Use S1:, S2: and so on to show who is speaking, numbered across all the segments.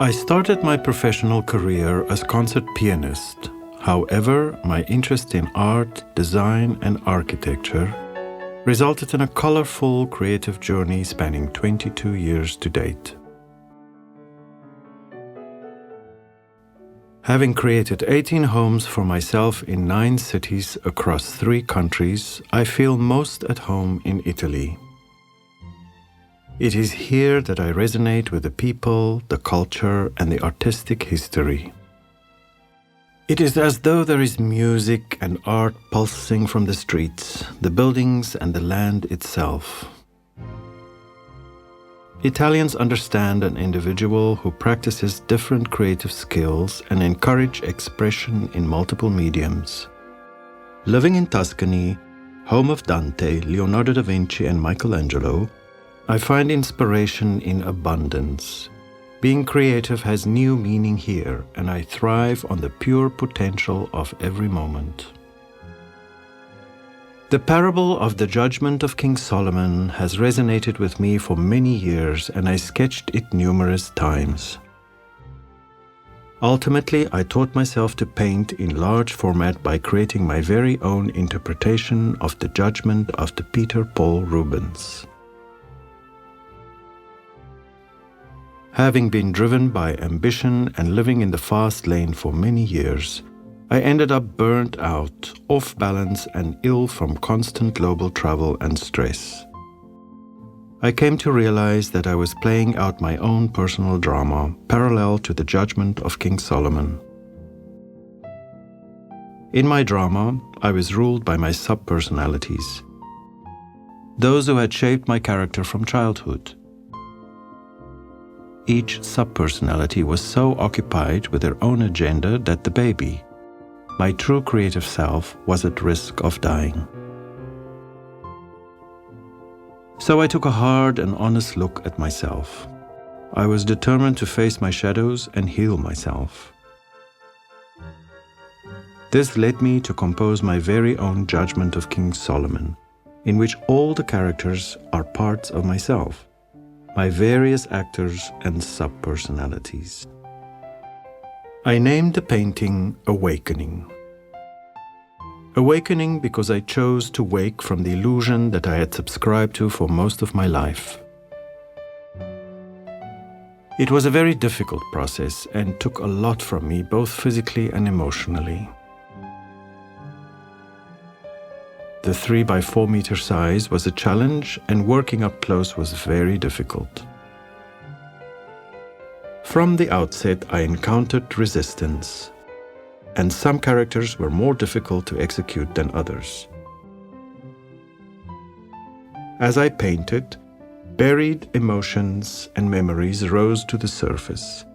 S1: I started my professional career as concert pianist. However, my interest in art, design, and architecture resulted in a colorful creative journey spanning 22 years to date. Having created 18 homes for myself in 9 cities across 3 countries, I feel most at home in Italy. It is here that I resonate with the people, the culture, and the artistic history. It is as though there is music and art pulsing from the streets, the buildings, and the land itself. Italians understand an individual who practices different creative skills and encourage expression in multiple mediums. Living in Tuscany, home of Dante, Leonardo da Vinci, and Michelangelo, I find inspiration in abundance. Being creative has new meaning here, and I thrive on the pure potential of every moment. The parable of the judgment of King Solomon has resonated with me for many years, and I sketched it numerous times. Ultimately, I taught myself to paint in large format by creating my very own interpretation of the judgment of the Peter Paul Rubens. Having been driven by ambition and living in the fast lane for many years, I ended up burnt out, off balance, and ill from constant global travel and stress. I came to realize that I was playing out my own personal drama, parallel to the judgment of King Solomon. In my drama, I was ruled by my sub-personalities, those who had shaped my character from childhood. Each sub-personality was so occupied with their own agenda that the baby, my true creative self, was at risk of dying. So I took a hard and honest look at myself. I was determined to face my shadows and heal myself. This led me to compose my very own judgment of King Solomon, in which all the characters are parts of myself, my various actors and sub-personalities. I named the painting Awakening. Awakening because I chose to wake from the illusion that I had subscribed to for most of my life. It was a very difficult process and took a lot from me, both physically and emotionally. The 3x4 meter size was a challenge, and working up close was very difficult. From the outset, I encountered resistance, and some characters were more difficult to execute than others. As I painted, buried emotions and memories rose to the surface.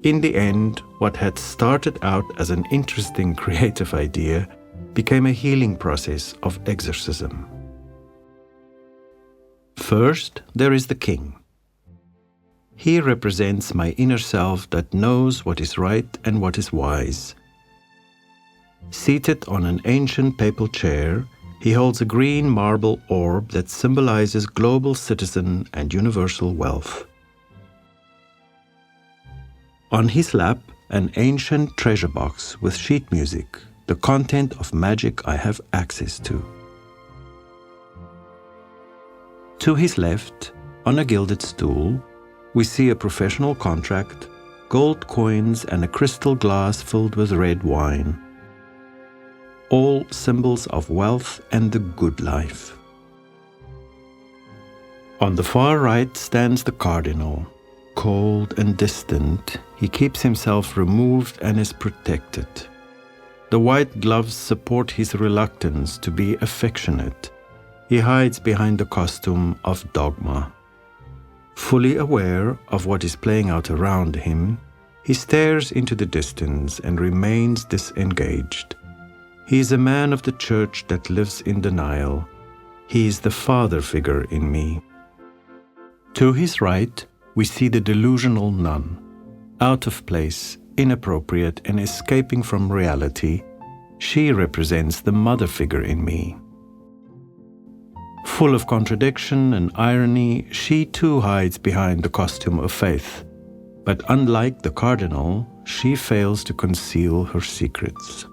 S1: In the end, what had started out as an interesting creative idea became a healing process of exorcism. First, there is the king. He represents my inner self that knows what is right and what is wise. Seated on an ancient papal chair, he holds a green marble orb that symbolizes global citizen and universal wealth. On his lap, an ancient treasure box with sheet music, the content of magic I have access to. To his left, on a gilded stool, we see a professional contract, gold coins, and a crystal glass filled with red wine. All symbols of wealth and the good life. On the far right stands the cardinal. Cold and distant, he keeps himself removed and is protected. The white gloves support his reluctance to be affectionate. He hides behind the costume of dogma. Fully aware of what is playing out around him, he stares into the distance and remains disengaged. He is a man of the church that lives in denial. He is the father figure in me. To his right, we see the delusional nun, out of place, inappropriate, and escaping from reality. She represents the mother figure in me. Full of contradiction and irony, she too hides behind the costume of faith, But unlike the cardinal, she fails to conceal her secrets.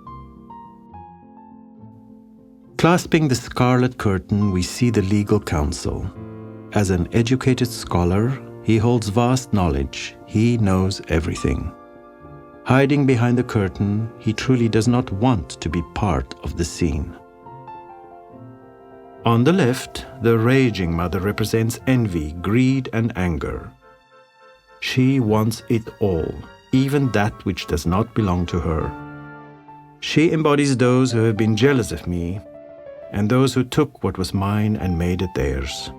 S1: Clasping the scarlet curtain, we see the legal counsel. As an educated scholar, he holds vast knowledge. He knows everything. Hiding behind the curtain, he truly does not want to be part of the scene. On the left, the raging mother represents envy, greed, and anger. She wants it all, even that which does not belong to her. She embodies those who have been jealous of me, and those who took what was mine and made it theirs.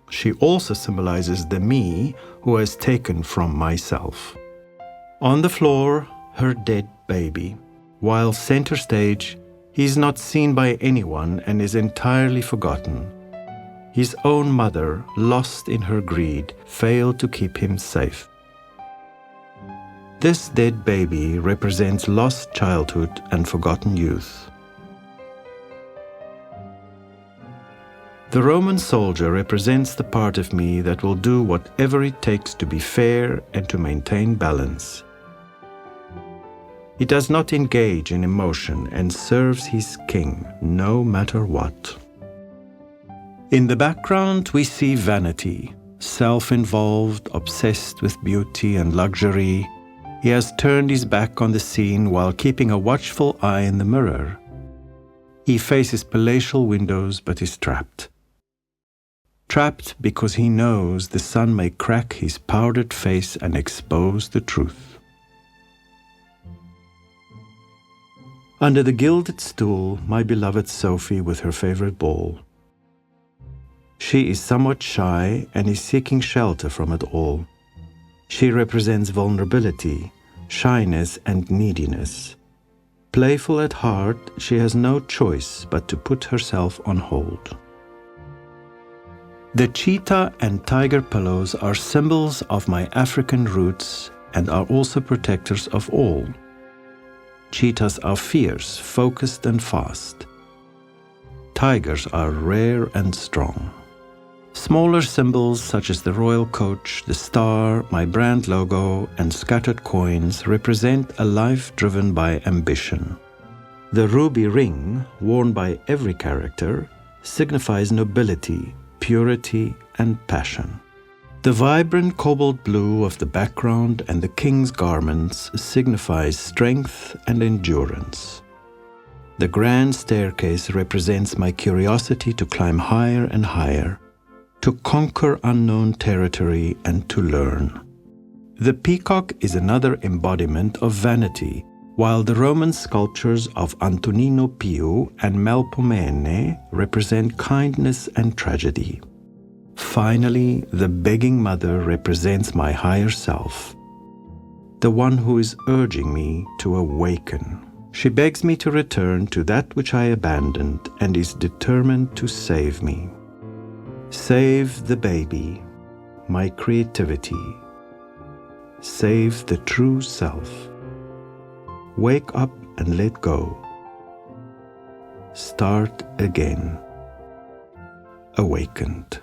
S1: She also symbolizes the me who has taken from myself. On the floor, her dead baby. While center stage, he is not seen by anyone and is entirely forgotten. His own mother, lost in her greed, failed to keep him safe. This dead baby represents lost childhood and forgotten youth. The Roman soldier represents the part of me that will do whatever it takes to be fair and to maintain balance. He does not engage in emotion and serves his king, no matter what. In the background, we see vanity, self-involved, obsessed with beauty and luxury. He has turned his back on the scene while keeping a watchful eye in the mirror. He faces palatial windows but is trapped. Trapped because he knows the sun may crack his powdered face and expose the truth. Under the gilded stool, my beloved Sophie with her favorite ball. She is somewhat shy and is seeking shelter from it all. She represents vulnerability, shyness, and neediness. Playful at heart, she has no choice but to put herself on hold. The cheetah and tiger pillows are symbols of my African roots and are also protectors of all. Cheetahs are fierce, focused, and fast. Tigers are rare and strong. Smaller symbols such as the royal coach, the star, my brand logo, and scattered coins represent a life driven by ambition. The ruby ring, worn by every character, signifies nobility, purity, and passion. The vibrant cobalt blue of the background and the king's garments signifies strength and endurance. The grand staircase represents my curiosity to climb higher and higher, to conquer unknown territory and to learn. The peacock is another embodiment of vanity, while the Roman sculptures of Antonino Piu and Melpomene represent kindness and tragedy. Finally, the begging mother represents my higher self, the one who is urging me to awaken. She begs me to return to that which I abandoned and is determined to save me. Save the baby, my creativity. Save the true self. Wake up and let go. Start again. Awakened.